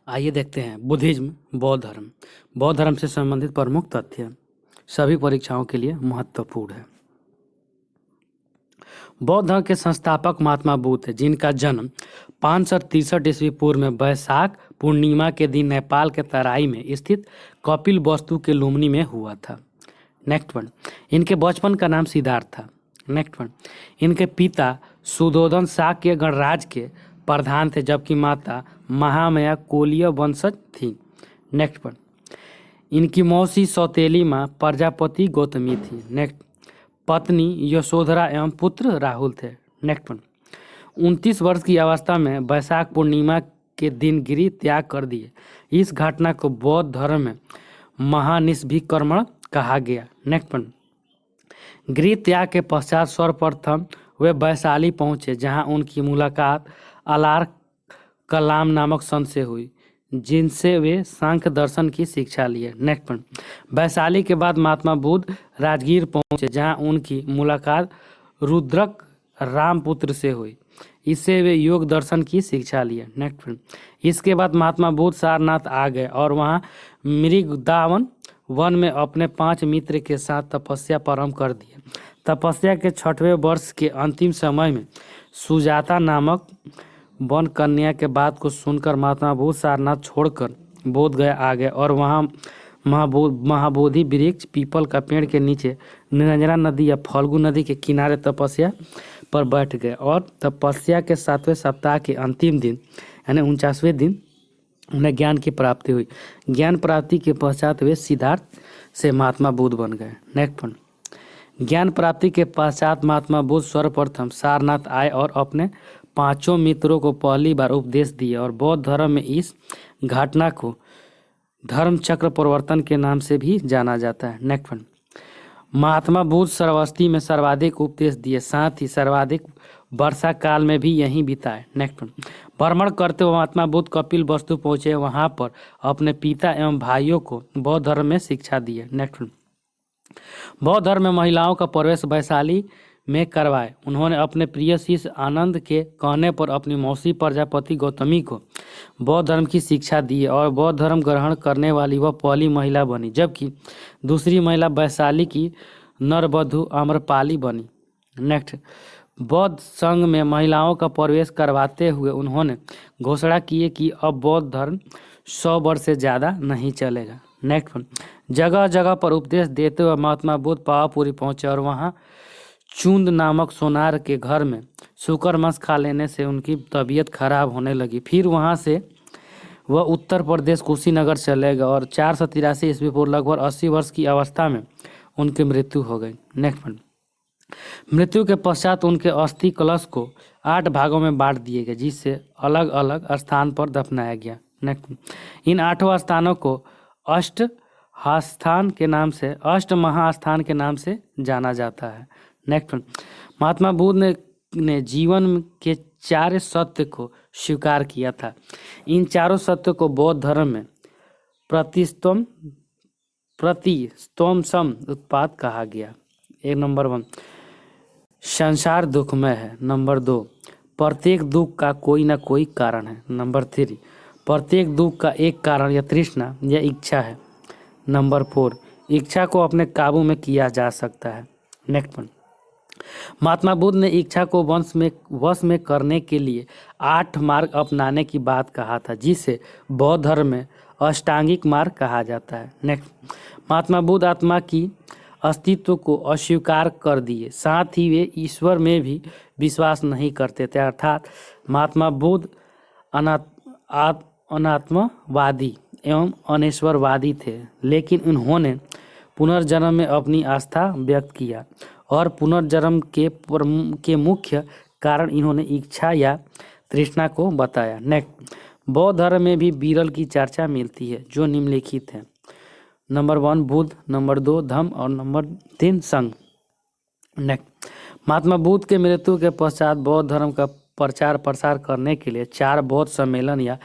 आइए देखते हैं बुद्धिज्म बौद्ध धर्म। बौद्ध धर्म से संबंधित प्रमुख तथ्य सभी परीक्षाओं के लिए महत्वपूर्ण है। बौद्ध धर्म के संस्थापक महात्मा बुद्ध है, जिनका जन्म 563 ईस्वी पूर्व में वैशाख पूर्णिमा के दिन नेपाल के तराई में स्थित कपिल वस्तु के लुम्बिनी में हुआ था। नेक्स्ट वन, इनके बचपन का नाम सिद्धार्थ था। नेक्स्ट वन, इनके पिता सुधोधन शाक्य गणराज्य के प्रधान थे, जबकि माता महामाया कोलीय वंशज थी। नेक्स्ट वन, इनकी मौसी सौतेली माँ प्रजापति गौतमी थी। नेक्स्ट, पत्नी यशोधरा एवं पुत्र राहुल थे। नेक्स्ट वन, 29 वर्ष की अवस्था में वैशाख पूर्णिमा के दिन गिरि त्याग कर दिए। इस घटना को बौद्ध धर्म में महानिष्भिकर्मण कहा गया। नेक्स्ट वन, गृह त्याग के पश्चात सर्वप्रथम वे वैशाली पहुंचे, जहां उनकी मुलाकात अलार कलाम नामक संत से हुई, जिनसे वे सांख्य दर्शन की शिक्षा लिए। नेक्स्ट वन, वैशाली के बाद महात्मा बुद्ध राजगीर पहुंचे, जहां उनकी मुलाकात रुद्रक रामपुत्र से हुई, इससे वे योग दर्शन की शिक्षा लिए। नेक्स्ट वन, इसके बाद महात्मा बुद्ध सारनाथ आ गए और वहां मृगदावन वन में अपने 5 मित्र के साथ तपस्या प्रारंभ कर दिए। तपस्या के 6वें वर्ष के अंतिम समय में सुजाता नामक वन कन्या के बात को सुनकर महात्मा बुद्ध सारनाथ छोड़कर बोध गया आ गए और वहाँ महाबोधि वृक्ष पीपल का पेड़ के नीचे निरंजना नदी या फल्गु नदी के किनारे तपस्या पर बैठ गए और तपस्या के 7वें सप्ताह के अंतिम दिन यानी 49वें दिन उन्हें ज्ञान की प्राप्ति हुई। ज्ञान प्राप्ति के पश्चात वे सिद्धार्थ से महात्मा बुद्ध बन गए। नेक्स्ट वन, ज्ञान प्राप्ति के पश्चात महात्मा बुद्ध सर्वप्रथम सारनाथ आए और अपने 5 मित्रों को पहली बार उपदेश दिए और बौद्ध धर्म में इस घटना को धर्म चक्र परिवर्तन के नाम से भी जाना जाता है। नेक्स्ट वन, महात्मा बुद्ध श्रावस्ती में सर्वाधिक उपदेश दिए, साथ ही सर्वाधिक वर्षा काल में भी यहीं बिताए। नेक्स्ट वन, भ्रमण करते हुए महात्मा बुद्ध कपिल वस्तु पहुंचे, वहां पर अपने पिता एवं भाइयों को बौद्ध धर्म में शिक्षा दिए। नेक्स्ट वन, बौद्ध धर्म में महिलाओं का प्रवेश वैशाली में करवाए। उन्होंने अपने प्रिय शिष्य आनंद के कहने पर अपनी मौसी प्रजापति गौतमी को बौद्ध धर्म की शिक्षा दी और बौद्ध धर्म ग्रहण करने वाली वह पहली महिला बनी, जबकि दूसरी महिला वैशाली की नरवधु अम्रपाली बनी। नेक्स्ट, बौद्ध संघ में महिलाओं का प्रवेश करवाते हुए उन्होंने घोषणा की कि अब बौद्ध धर्म 100 वर्ष से ज़्यादा नहीं चलेगा। नेक्स्ट वन, जगह जगह पर उपदेश देते हुए महात्मा बुद्ध पावापुरी पहुंचे और वहाँ चुंद नामक सोनार के घर में शुकर मांस खा लेने से उनकी तबीयत खराब होने लगी। फिर वहाँ से वह उत्तर प्रदेश कुशीनगर चले गए और 483 ईस्वी पूर्व लगभग 80 वर्ष की अवस्था में उनकी मृत्यु हो गई। नेक्स्ट वन, मृत्यु के पश्चात उनके अस्थि कलश को 8 भागों में बांट दिए गए, जिससे अलग अलग स्थान पर दफनाया गया। नेक्स्ट, इन 8 स्थानों को अष्ट महास्थान के नाम से जाना जाता है। नेक्स्ट, महात्मा बुद्ध ने जीवन के 4 सत्य को स्वीकार किया था। इन 4 सत्य को बौद्ध धर्म में प्रतिस्तोमसम उत्पाद कहा गया। एक नंबर 1, संसार दुखमय है। नंबर 2, प्रत्येक दुख का कोई ना कोई कारण है। नंबर 3, प्रत्येक दुख का एक कारण या तृष्णा या इच्छा है। नंबर 4, इच्छा को अपने काबू में किया जा सकता है। नेक्स्ट वन, महात्मा बुद्ध ने इच्छा को वश में करने के लिए 8 मार्ग अपनाने की बात कहा था, जिसे बौद्ध धर्म में अष्टांगिक मार्ग कहा जाता है। नेक्स्ट, महात्मा बुद्ध आत्मा की अस्तित्व को अस्वीकार कर दिए, साथ ही वे ईश्वर में भी विश्वास नहीं करते थे। अर्थात महात्मा बुद्ध अनात्मवादी एवं अनेश्वरवादी थे, लेकिन उन्होंने पुनर्जन्म में अपनी आस्था व्यक्त किया और पुनर्जन्म के मुख्य कारण इन्होंने इच्छा या तृष्णा को बताया। नेक्स्ट, बौद्ध धर्म में भी विरल की चर्चा मिलती है, जो निम्नलिखित है। नंबर 1 बुद्ध, नंबर 2 धम्म और नंबर 3 संघ। नेक्स्ट, महात्मा बुद्ध के मृत्यु के पश्चात बौद्ध धर्म का प्रचार प्रसार करने के लिए 4 बौद्ध सम्मेलन या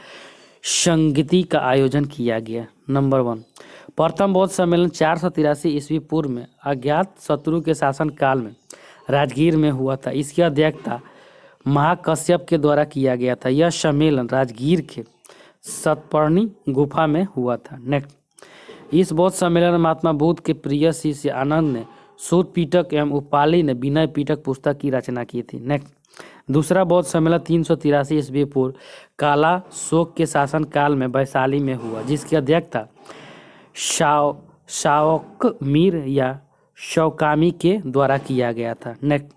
संगति का आयोजन किया गया। नंबर 1, प्रथम बौद्ध सम्मेलन 483 ईस्वी पूर्व में अज्ञात शत्रु के शासन काल में राजगीर में हुआ था। इसकी अध्यक्षता महाकश्यप के द्वारा किया गया था। यह सम्मेलन राजगीर के सतपर्णी गुफा में हुआ था। नेक्स्ट, इस बौद्ध सम्मेलन में महात्मा बुद्ध के प्रिय शिष्य आनंद ने सूत पीटक एवं उपाली ने विनय पीटक पुस्तक की रचना की थी। नेक्स्ट, दूसरा बौद्ध सम्मेलन 383 ईस्वी पूर्व काला शोक के शासन काल में वैशाली में हुआ, जिसकी अध्यक्षता शावकमीर या शौकामी के द्वारा किया गया था। नेक्स्ट,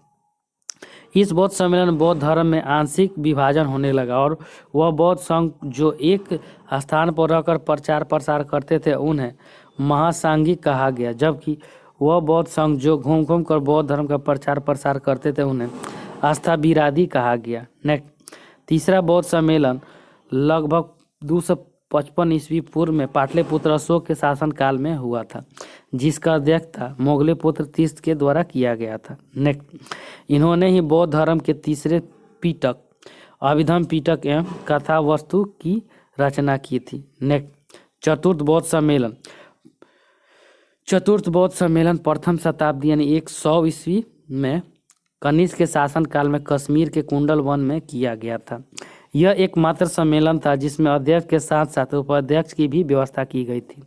इस बौद्ध सम्मेलन में बौद्ध धर्म में आंशिक विभाजन होने लगा और वह बौद्ध संघ जो एक स्थान पर रहकर प्रचार प्रसार करते थे उन्हें महासांघी कहा गया, जबकि वह बौद्ध संघ जो घूम घूम कर बौद्ध धर्म का प्रचार प्रसार करते थे उन्हें आस्था विरादी कहा गया। नेक्स्ट, तीसरा बौद्ध सम्मेलन लगभग 255 ईस्वी पूर्व में पाटलिपुत्र अशोक के शासन काल में हुआ था, जिसका अध्यक्षता मोगले पुत्र तीस्त के द्वारा किया गया था। नेक्स्ट, इन्होंने ही बौद्ध धर्म के तीसरे पीटक अभिधम पीटक एवं कथा वस्तु की रचना की थी। नेक्स्ट, चतुर्थ बौद्ध सम्मेलन प्रथम शताब्दी यानी 100 ईस्वी में कनिष्क के शासन काल में कश्मीर के कुंडल वन में किया गया था। यह एकमात्र सम्मेलन था जिसमें अध्यक्ष के साथ साथ उपाध्यक्ष की भी व्यवस्था की गई थी।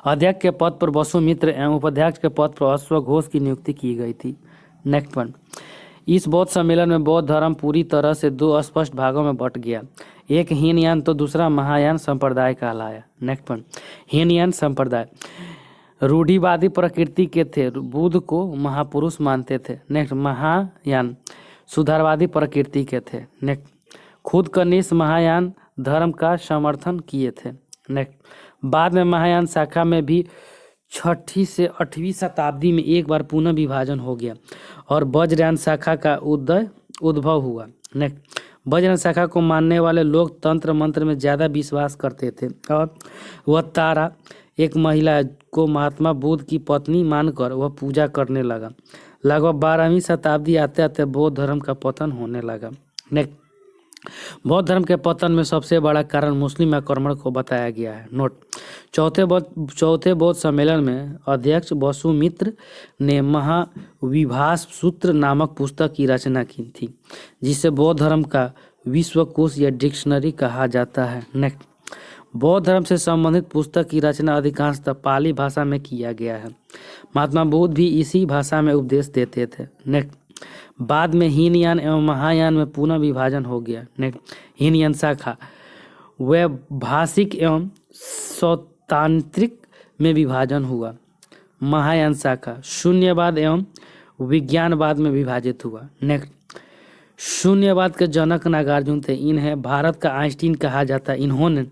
अध्यक्ष के पद पर वसुमित्र एवं उपाध्यक्ष के पद पर अश्वघोष की नियुक्ति की गई थी। नेक्स्ट पॉइंट, इस बौद्ध सम्मेलन में बौद्ध धर्म पूरी तरह से दो स्पष्ट भागों में बट गया, एक हीनयान तो दूसरा महायान संप्रदाय कहलाया। नेक्स्ट पॉइंट, हीनयान संप्रदाय रूढ़िवादी प्रकृति के थे, बुद्ध को महापुरुष मानते थे। नेक्स्ट, महायान सुधारवादी प्रकृति के थे। नेक्स्ट, खुद कनिष्क महायान धर्म का समर्थन किए थे। नेक्स्ट, बाद में महायान शाखा में भी 6ठी से 8वीं शताब्दी में एक बार पुनः विभाजन हो गया और वज्रयान शाखा का उद्भव हुआ। नेक्स्ट, वज्रयान शाखा को मानने वाले लोग तंत्र मंत्र में ज़्यादा विश्वास करते थे और वह तारा एक महिला को महात्मा बुद्ध की पत्नी मानकर वह पूजा करने लगा। लगभग 12वीं शताब्दी आते आते बौद्ध धर्म का पतन होने लगा। नेक्स्ट, बौद्ध धर्म के पतन में सबसे बड़ा कारण मुस्लिम आक्रमण को बताया गया है। नोट, चौथे बौद्ध सम्मेलन में अध्यक्ष वसुमित्र ने महाविभास सूत्र नामक पुस्तक की रचना की थी, जिसे बौद्ध धर्म का विश्वकोश या डिक्शनरी कहा जाता है। नेक्स्ट, बौद्ध धर्म से संबंधित पुस्तक की रचना अधिकांशतः पाली भाषा में किया गया है। महात्मा बुद्ध भी इसी भाषा में उपदेश देते थे। नेक्स्ट, बाद में हीनयान एवं महायान में पुनः विभाजन हो गया। नेक्स्ट, हीनयान शाखा वैभाषिक एवं सौतांत्रिक में विभाजन हुआ। महायान शाखा शून्यवाद एवं विज्ञानवाद में विभाजित हुआ। नेक्स्ट, शून्यवाद के जनक नागार्जुन थे, इन्हें भारत का आइंस्टीन कहा जाता है। इन्होंने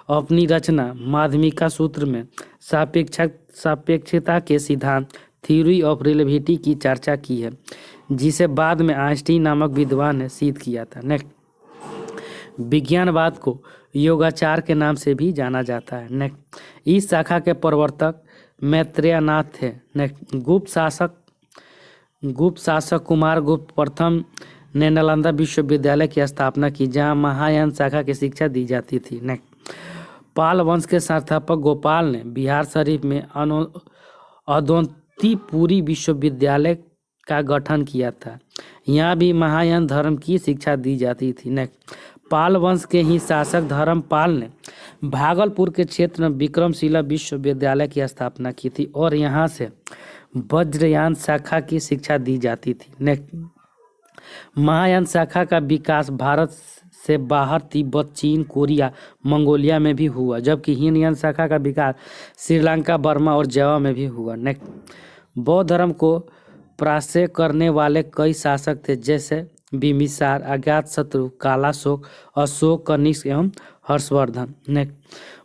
अपनी रचना माध्यमिका सूत्र में सापेक्षता के सिद्धांत थ्योरी ऑफ रिलेटिविटी की चर्चा की है, जिसे बाद में आइंस्टीन नामक विद्वान ने सिद्ध किया था। नेक्स्ट, विज्ञानवाद को योगाचार के नाम से भी जाना जाता है। नेक्स्ट, इस शाखा के प्रवर्तक मैत्रेयनाथ थे। नेक्स्ट, गुप्त शासक कुमार गुप्त प्रथम ने नालंदा विश्वविद्यालय की स्थापना की, जहां महायान शाखा की शिक्षा दी जाती थी। नेक्स्ट, पाल वंश के संस्थापक गोपाल ने बिहार शरीफ में अदोंतीपुरी विश्वविद्यालय का गठन किया था। यहाँ भी महायान धर्म की शिक्षा दी जाती थी। नेक्स्ट, पाल वंश के ही शासक धर्मपाल ने भागलपुर के क्षेत्र में विक्रमशिला विश्वविद्यालय की स्थापना की थी और यहाँ से वज्रयान शाखा की शिक्षा दी जाती थी। नेक्स्ट, महायान शाखा का विकास भारत से बाहर तिब्बत, चीन, कोरिया, मंगोलिया में भी हुआ, जबकि हीनयान शाखा का विकास श्रीलंका, बर्मा और जावा में भी हुआ। नेक्स्ट, बौद्ध धर्म को परास्त करने वाले कई शासक थे, जैसे बिम्बिसार, अज्ञातशत्रु, कालाशोक, अशोक, कनिष्क एवं हर्षवर्धन। नेक्स्ट,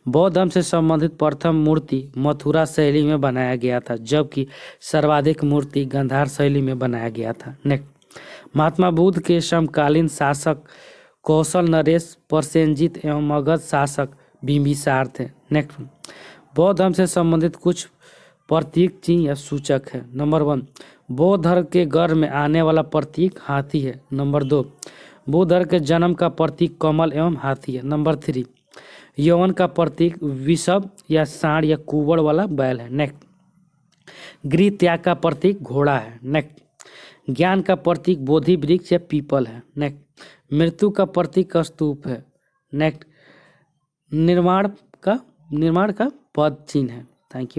बौद्ध धर्म से संबंधित प्रथम मूर्ति मथुरा शैली में बनाया गया था, जबकि सर्वाधिक मूर्ति गांधार शैली में बनाया गया था। नेक्स्ट, महात्मा बुद्ध के समकालीन शासक कौशल नरेश, प्रसेनजीत एवं मगध शासक बिम्बिसार थे। नेक्स्ट, बौद्ध धर्म से संबंधित कुछ प्रतीक चिन्ह या सूचक है। नंबर 1, बौद्ध धर्म के गर्भ में आने वाला प्रतीक हाथी है। नंबर 2, बौद्ध धर्म के जन्म का प्रतीक कमल एवं हाथी है। नंबर 3, यौवन का प्रतीक विषभ या सांड या कुबड़ वाला बैल है। नेक्स्ट, गृह त्याग का प्रतीक घोड़ा है। नेक्स्ट, ज्ञान का प्रतीक बोधि वृक्ष या पीपल है। नेक्स्ट, मृत्यु का प्रतीक स्तूप है। नेक्स्ट, निर्माण का निर्माण का पद चिन्ह है। Thank you.